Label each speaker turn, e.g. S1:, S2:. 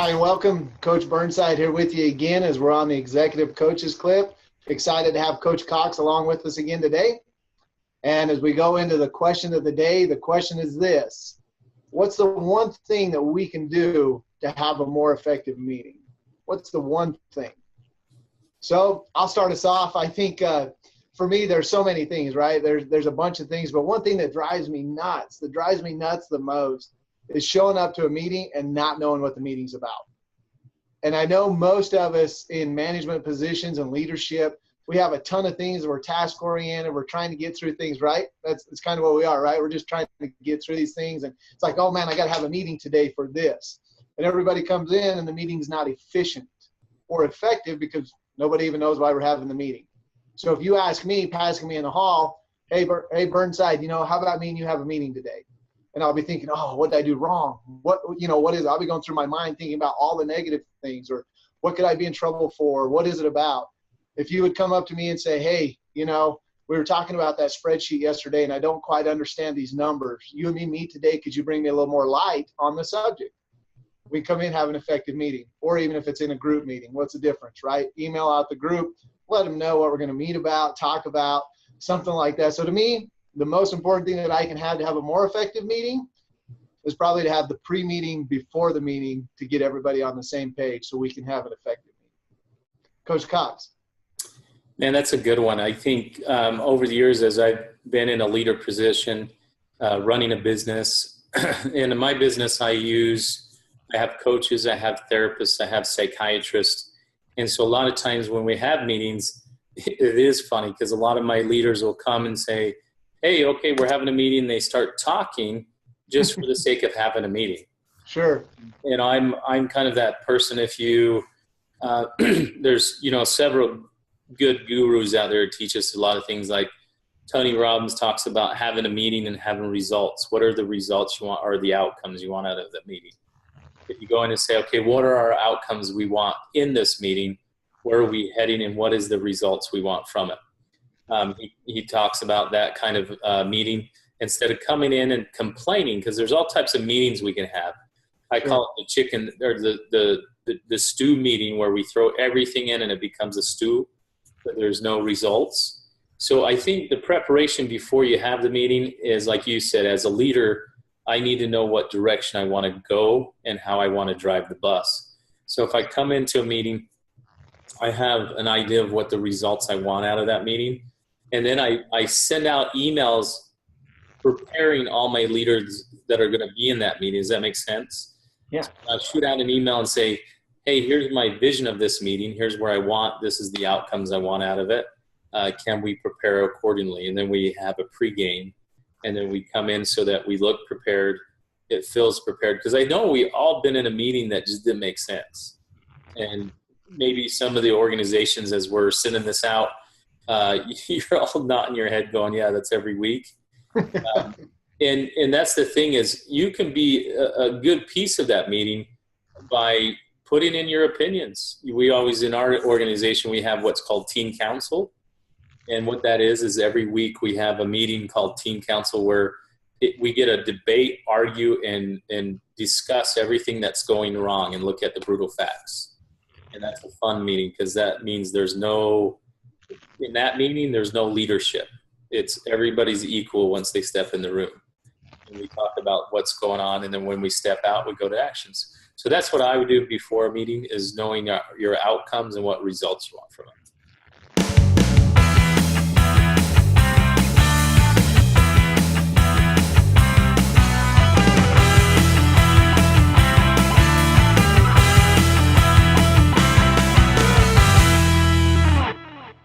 S1: Hi, and welcome. Coach Burnside here with you again as we're on the Executive Coaches Clip. Excited to have Coach Cox along with us again today. And as we go into the question of the day, the question is this: what's the one thing that we can do to have a more effective meeting? What's the one thing? So I'll start us off. I think for me, there's so many things, right? There's a bunch of things, but one thing that drives me nuts the most, is showing up to a meeting and not knowing what the meeting's about. And I know most of us in management positions and leadership, we have a ton of things that we're task oriented. We're trying to get through things, right? It's kind of what we are, right? We're just trying to get through these things. And it's like, oh man, I got to have a meeting today for this. And everybody comes in and the meeting's not efficient or effective because nobody even knows why we're having the meeting. So if you ask me, passing me in the hall, hey Burnside, how about me and you have a meeting today? And I'll be thinking, oh, what did I do wrong? What is it? I'll be going through my mind thinking about all the negative things, or what could I be in trouble for? What is it about? If you would come up to me and say, hey, we were talking about that spreadsheet yesterday and I don't quite understand these numbers. You and me meet today. Could you bring me a little more light on the subject? We come in, have an effective meeting. Or even if it's in a group meeting, what's the difference, right? Email out the group, let them know what we're going to meet about, talk about, something like that. So to me, the most important thing that I can have to have a more effective meeting is probably to have the pre-meeting before the meeting to get everybody on the same page so we can have an effective meeting. Coach Cox.
S2: Man, that's a good one. I think over the years, as I've been in a leader position, running a business, and in my business I have coaches, I have therapists, I have psychiatrists. And so a lot of times when we have meetings, it is funny because a lot of my leaders will come and say, hey, okay, we're having a meeting. They start talking just for the sake of having a meeting.
S1: Sure.
S2: And I'm kind of that person. If you, there's, several good gurus out there who teach us a lot of things. Like Tony Robbins talks about having a meeting and having results. What are the results you want, or the outcomes you want out of the meeting? If you go in and say, okay, what are our outcomes we want in this meeting? Where are we heading, and what is the results we want from it? He talks about that kind of meeting instead of coming in and complaining, because there's all types of meetings we can have. I call it the chicken or the stew meeting, where we throw everything in and it becomes a stew, but there's no results. So I think the preparation before you have the meeting is, like you said, as a leader, I need to know what direction I want to go and how I want to drive the bus. So if I come into a meeting, I have an idea of what the results I want out of that meeting. And then I send out emails preparing all my leaders that are going to be in that meeting. Does that make sense?
S1: Yeah.
S2: So I'll shoot out an email and say, hey, here's my vision of this meeting. Here's where I want. This is the outcomes I want out of it. Can we prepare accordingly? And then we have a pregame. And then we come in so that we look prepared. It feels prepared. Because I know we all been in a meeting that just didn't make sense. And maybe some of the organizations, as we're sending this out, you're all nodding your head going, yeah, that's every week. And that's the thing, is you can be a good piece of that meeting by putting in your opinions. We always, in our organization, we have what's called Team Council. And what that is every week we have a meeting called Team Council, where we get a debate, argue, and discuss everything that's going wrong and look at the brutal facts. And that's a fun meeting, because that means in that meeting, there's no leadership. It's everybody's equal once they step in the room. And we talk about what's going on, and then when we step out, we go to actions. So that's what I would do before a meeting, is knowing your outcomes and what results you want from it.